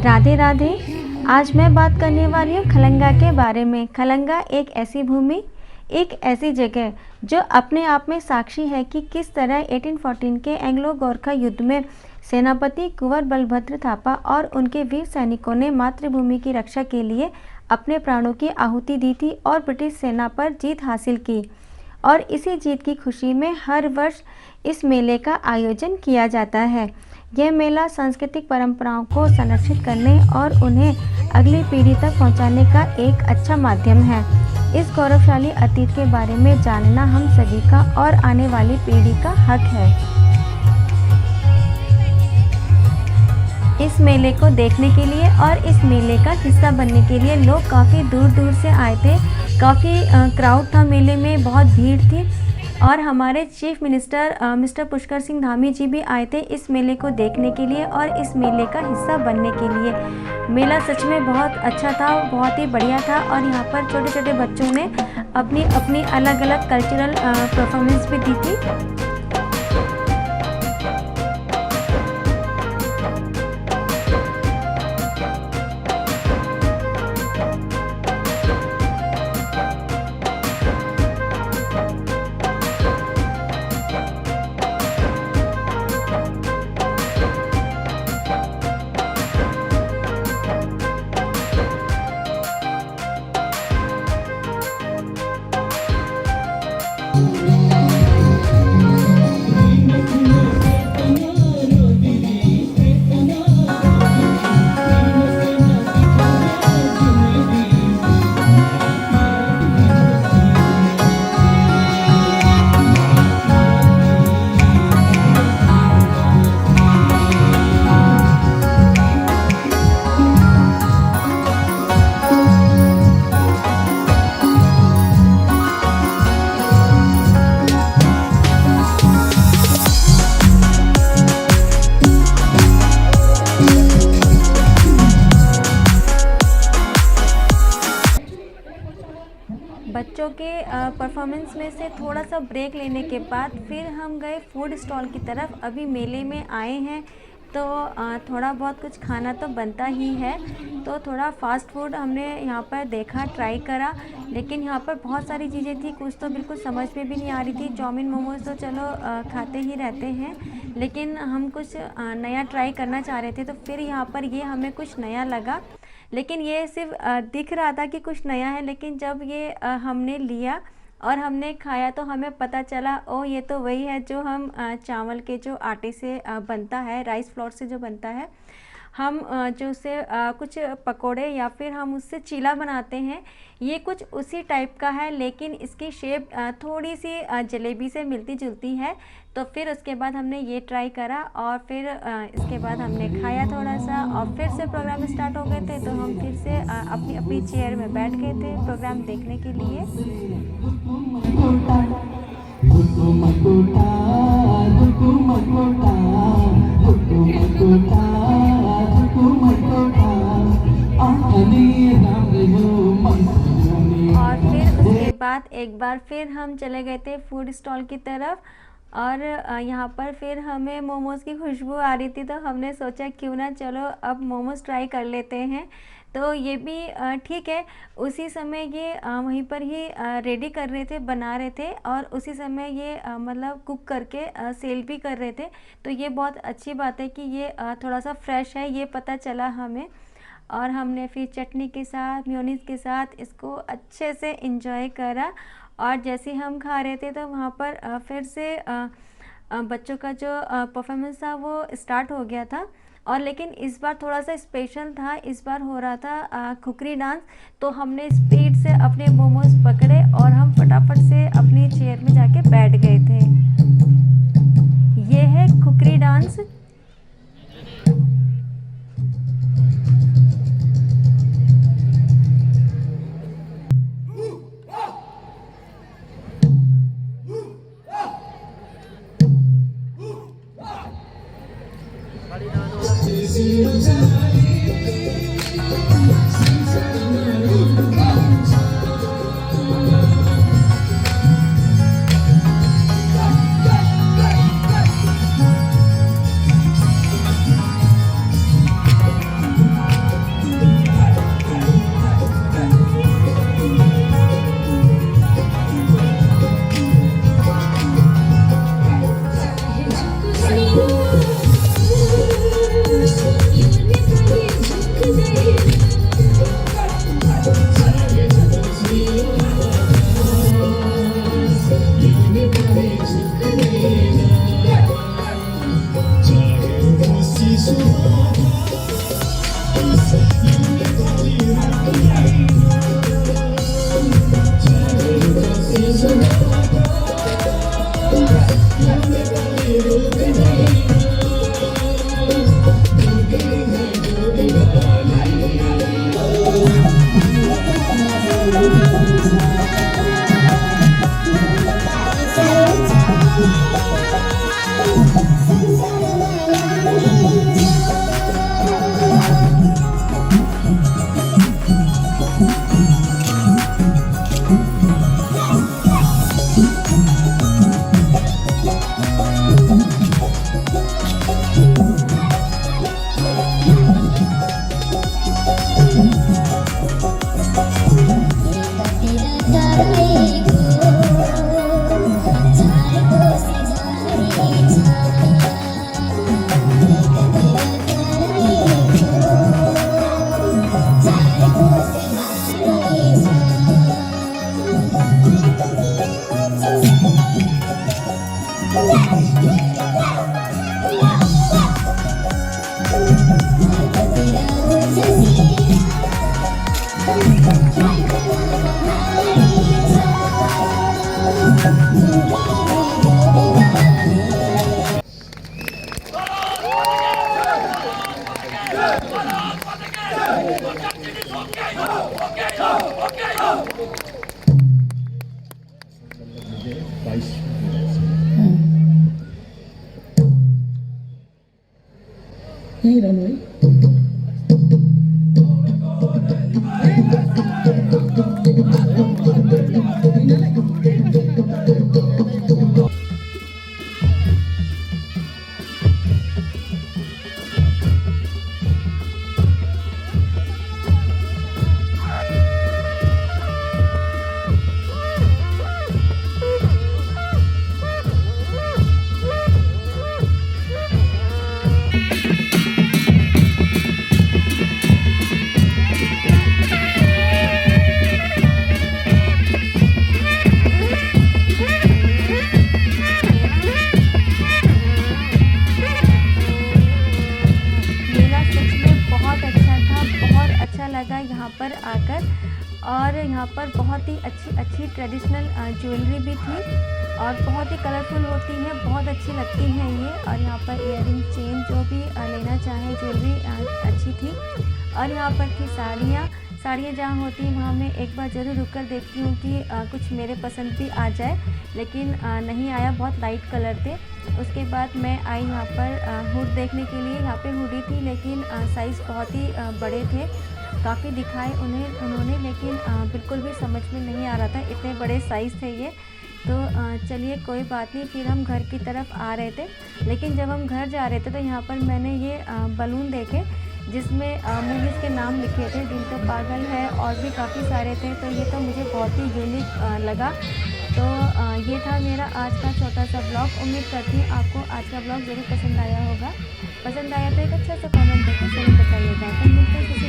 राधे राधे। आज मैं बात करने वाली हूँ खलंगा के बारे में। खलंगा एक ऐसी भूमि, एक ऐसी जगह जो अपने आप में साक्षी है कि किस तरह 1814 के एंग्लो गोरखा युद्ध में सेनापति कुंवर बलभद्र थापा और उनके वीर सैनिकों ने मातृभूमि की रक्षा के लिए अपने प्राणों की आहुति दी थी और ब्रिटिश सेना पर जीत हासिल की। और इसी जीत की खुशी में हर वर्ष इस मेले का आयोजन किया जाता है। यह मेला सांस्कृतिक परंपराओं को संरक्षित करने और उन्हें अगली पीढ़ी तक पहुंचाने का एक अच्छा माध्यम है। इस गौरवशाली अतीत के बारे में जानना हम सभी का और आने वाली पीढ़ी का हक है। इस मेले को देखने के लिए और इस मेले का हिस्सा बनने के लिए लोग काफ़ी दूर दूर से आए थे। काफ़ी क्राउड था मेले में, बहुत भीड़ थी। और हमारे chief minister mister Pushkar Singh Dhami ji भी आए थे इस मेले को देखने के लिए और इस मेले का हिस्सा बनने के लिए। मेला सच में बहुत अच्छा था, बहुत ही बढ़िया था। और यहाँ पर छोटे छोटे बच्चों ने अपनी अपनी अलग अलग कल्चरल परफॉर्मेंस भी दी थी। बच्चों के परफॉर्मेंस में से थोड़ा सा ब्रेक लेने के बाद फिर हम गए फूड स्टॉल की तरफ। अभी मेले में आए हैं तो थोड़ा बहुत कुछ खाना तो बनता ही है, तो थोड़ा फास्ट फूड हमने यहाँ पर देखा, ट्राई करा। लेकिन यहाँ पर बहुत सारी चीज़ें थी, कुछ तो बिल्कुल समझ में भी नहीं आ रही थी। चाउमीन मोमोज तो चलो खाते ही रहते हैं, लेकिन हम कुछ नया ट्राई करना चाह रहे थे, तो फिर यहाँ पर ये हमें कुछ नया लगा। लेकिन ये सिर्फ दिख रहा था कि कुछ नया है, लेकिन जब ये हमने लिया और हमने खाया तो हमें पता चला ओ ये तो वही है जो हम चावल के जो आटे से बनता है, राइस फ्लोर से जो बनता है। हम जो उससे कुछ पकोड़े या फिर हम उससे चीला बनाते हैं, ये कुछ उसी टाइप का है, लेकिन इसकी शेप थोड़ी सी जलेबी से मिलती जुलती है। तो फिर उसके बाद हमने ये ट्राई करा और फिर इसके बाद हमने खाया थोड़ा सा और फिर से प्रोग्राम स्टार्ट हो गए थे। तो हम फिर से अपनी अपनी चेयर में बैठ गए थे प्रोग्राम देखने के लिए। और फिर उसके बाद एक बार फिर हम चले गए थे फूड स्टॉल की तरफ और यहाँ पर फिर हमें मोमोज़ की खुशबू आ रही थी, तो हमने सोचा क्यों ना चलो अब मोमोज़ ट्राई कर लेते हैं। तो ये भी ठीक है। उसी समय ये वहीं पर ही रेडी कर रहे थे, बना रहे थे और उसी समय ये मतलब कुक करके सेल भी कर रहे थे। तो ये बहुत अच्छी बात है कि ये थोड़ा सा फ्रेश है, ये पता चला हमें। और हमने फिर चटनी के साथ, मेयोनीज़ के साथ इसको अच्छे से इंजॉय करा। और जैसे हम खा रहे थे तो वहाँ पर फिर से बच्चों का जो परफॉर्मेंस था वो स्टार्ट हो गया था। और लेकिन इस बार थोड़ा सा स्पेशल था, इस बार हो रहा था खुकरी डांस। तो हमने स्पीड से अपने मोमोज पकड़े और हम फटाफट से अपनी चेयर में जाके बैठ गए थे। ये है खुकरी डांस। यहीं रन हुई। मेला सच में बहुत अच्छा था, बहुत अच्छा लगा यहाँ पर आकर। और यहाँ पर बहुत ही अच्छी ट्रेडिशनल ज्वेलरी भी थी और बहुत ही कलरफुल होती है, बहुत अच्छी लगती है ये। और यहाँ पर इयररिंग, चेन जो भी लेना चाहे ज्वेलरी अच्छी थी। और यहाँ पर थी साड़ियाँ जहाँ होती हैं वहाँ मैं एक बार ज़रूर रुक कर देखती हूँ कि कुछ मेरे पसंद भी आ जाए, लेकिन नहीं आया, बहुत लाइट कलर थे। उसके बाद मैं आई यहाँ पर हुड देखने के लिए। यहाँ पे हुडी थी लेकिन साइज़ बहुत ही बड़े थे, काफ़ी दिखाए उन्होंने, लेकिन बिल्कुल भी समझ में नहीं आ रहा था, इतने बड़े साइज़ थे ये। तो चलिए कोई बात नहीं, फिर हम घर की तरफ आ रहे थे। लेकिन जब हम घर जा रहे थे तो यहाँ पर मैंने ये बलून देखे जिसमें मूवीज़ के नाम लिखे थे, दिल तो पागल है और भी काफ़ी सारे थे। तो ये तो मुझे बहुत ही यूनिक लगा। तो ये था मेरा आज का छोटा सा ब्लॉग। उम्मीद करती हूँ आपको आज का ब्लॉग ज़रूर पसंद आया होगा। पसंद आया तो एक अच्छा सा कमेंट करके ज़रूर बताइएगा। तो मिलते हैं किसी